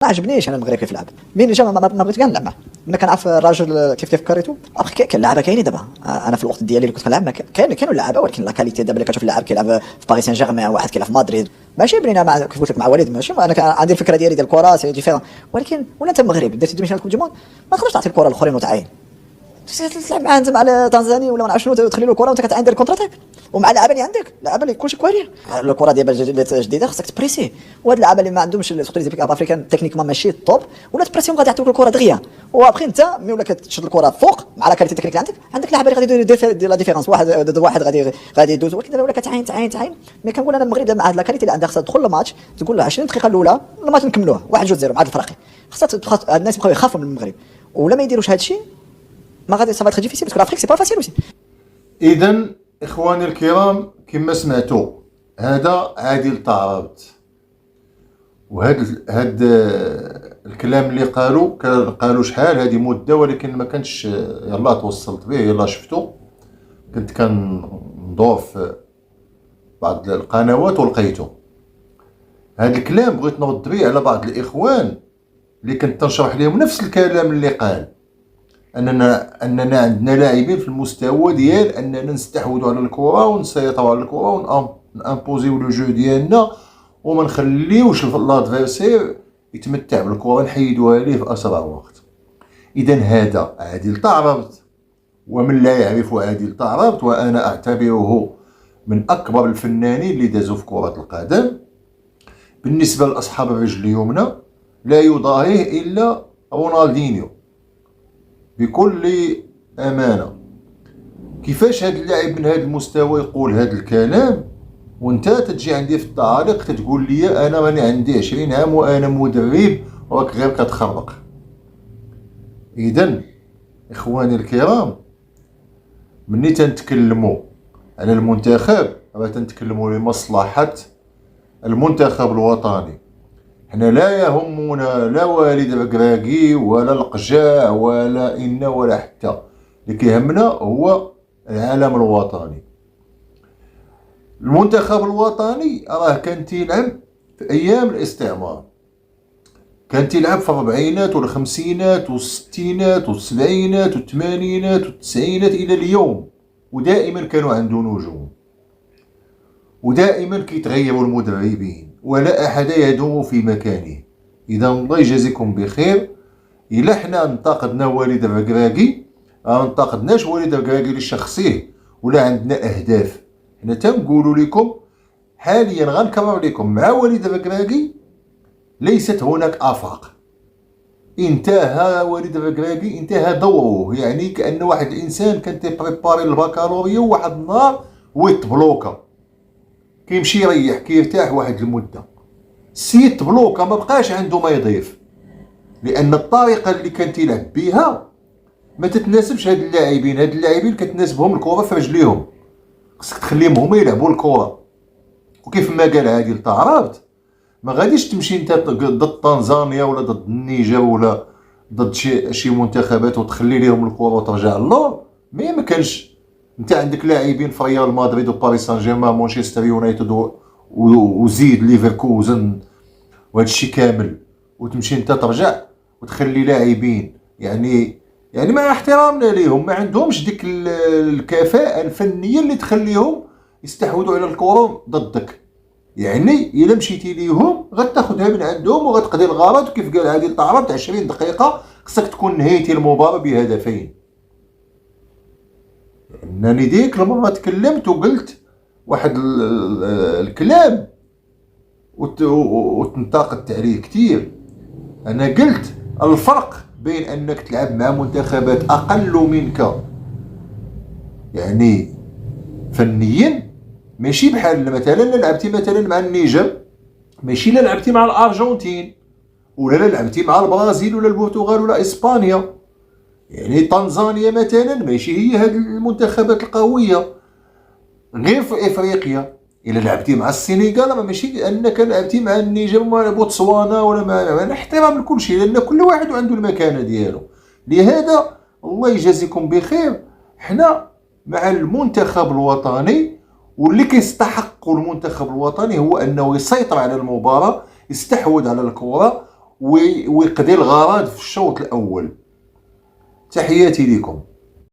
ما عجبنيش انا المغرب كيف لعب. مين جا ما بغيتش كاع نلعب معاه. ملي كنعرف الراجل كيف كريتو ابخي كاين لعابه كاينين دابا. انا في الوقت ديالي اللي كنت كنلعب كانوا لعابه، ولكن لا كاليتي دابا اللي كتشوف اللاعب كيلعب في باريس سان جيرمان، واحد كيلعب في مدريد، ماشي بنينا مع كيف قلت لك مع وليد، ماشي انا عندي الفكره ديالي ديال الكره سي ديفيرون. ولكن ولا انت المغرب درتي دوميشن كوب دي موند ما تقدرش تعطي الكره للاخرين وتعاين تلعب معاه انت مع تنزاني ولا ما نعرف شنو، تخلي له الكره وانت كتعاين دير الكونتر اتاك. ومع اللعابه اللي عندك لعابه اللي كلشي كوالي الكره ديال جديده خصك تبريسي. وهاد اللعابه اللي ما عندهمش سورتو لي افريكان تكنيكمون ماشي طوب ولا تبريسيهم غادي يعطيوك الكره دغيا. وابخي انت ملي ولا كتشد الكره فوق مع لا كاليتي تكنيك اللي عندك لعابه اللي غادي يدير لا ديفيرونس، واحد ضد واحد غادي يدوز. ولكن دابا ولا كتعاين ملي كنقول انا المغرب مع هاد لا كاليتي اللي عندها خصها تدخل الماتش تقول له 20 دقيقه الاولى الماتش نكملوه 1-0 مع الفرقي. خصها الناس يبقاو يخافوا من المغرب ولا ما يديروش هاد الشيء ما غادي سافا تخي ديفيسيل باسكو لافريك سي با فاسيل اوسي. اذا اخواني الكرام كما سمعتوا هذا عادل طعرابط، وهاد الكلام اللي قالوا شحال هذه مده، ولكن ما كانش يلا توصلت به يلا شفتو. كنت كندور في بعض القنوات ولقيتو هاد الكلام، بغيت نرد به على بعض الاخوان اللي كنت تنشرح لهم نفس الكلام اللي قال اننا عندنا لاعبين في المستوى ديال اننا نستحوذوا على الكره ونسيطروا على الكره ونامبوزيو لو جو ديالنا وما نخليوش لادفيرسير يتمتع بالكره، نحيدوها ليه في اسرع وقت. اذا هذا عادل طعرابط، ومن لا يعرف عادل طعرابط وانا اعتبره من اكبر الفنانين اللي دازوا في كره القدم بالنسبه لاصحاب الرجل اليمنى لا يضاهيه الا رونالدينيو بكل امانه. كيفاش هذا اللاعب من هذا المستوى يقول هذا الكلام وانت تجي عندي في التعاليق تقول لي انا راني عندي 20 عام وانا مدرب وراك غير كتخربق؟ اذا اخواني الكرام مني تنتكلموا على المنتخب راه تنتكلموا لمصلحه المنتخب الوطني. حنا لا يهمنا لا والد بكراكي ولا القجاع ولا إنا ولا حتى، اللي كيهمنا هو العالم الوطني. المنتخب الوطني راه كان تيلعب في ايام الاستعمار، كان تيلعب في الربعينات والخمسينات والستينات والسبعينات والثمانينات والتسعينات الى اليوم، ودائما كانوا عنده نجوم ودائما كيتغيروا المدربين ولا احد يدوم في مكانه. اذا الله يجازيكم بخير. الا حنا انتقدنا والد الركراكي ما انتقدناش والد الركراكي لشخصيه ولا عندنا اهداف، حنا تنقولوا لكم حاليا غنكرر لكم مع والد الركراكي ليست هناك افاق. انتهى والد الركراكي، انتهى دوره، يعني كأن واحد الانسان كان تيبريباري البكالوريا وواحد النهار ويتبلوكا كيمشي يريح كيرتاح واحد المده، السيد بلوكا ما بقاش عنده ما يضيف، لان الطريقه اللي كان تيلعب بها ما تتناسبش هاد اللاعبين كتناسبهم الكره في رجليهم، خصك تخليهم هما يلعبوا الكره. وكيف ما قال عادل طعرابط ما غاديش تمشي انت ضد تنزانيا ولا ضد النيجر ولا ضد شي منتخبات وتخلي لهم الكره وترجع للور. ما كانش انت عندك لاعبين في ريال مدريد وباريس سان جيرمان مانشستر يونايتد وزيد ليفركوزن وهذا الشيء كامل، وتمشي انت ترجع وتخلي لاعبين يعني مع احترامنا ليهم ما عندهمش ديك الكفاءة الفنية اللي تخليهم يستحوذوا على الكرة ضدك. يعني الا مشيتي ليهم غتاخذها من عندهم وغتقضي الغرض، وكيف قال عادل طعرابط 20 دقيقة خصك تكون نهيتي المباراة بهدفين. انني ديك المره تكلمت وقلت واحد الكلام وتنتقدت عليه كثير. انا قلت الفرق بين انك تلعب مع منتخبات اقل منك يعني فنيا، ماشي بحال مثلا لعبتي مثلا مع النيجر، ماشي لعبتي مع الارجنتين ولا لعبتي مع البرازيل ولا البرتغال ولا اسبانيا. يعني تنزانيا مثلا ماشي هي هاد المنتخبات القويه غير في افريقيا. الا لعبتي مع السنغال راه ماشي انك لعبتي مع النيجر ولا بوتسوانا ولا مع احترام لكل شيء، لان كل واحد عنده المكانه ديالو. لهذا الله يجازيكم بخير حنا مع المنتخب الوطني، واللي كيستحق المنتخب الوطني هو انه يسيطر على المباراه، يستحوذ على الكره ويقضي الغرض في الشوط الاول. تحياتي لكم.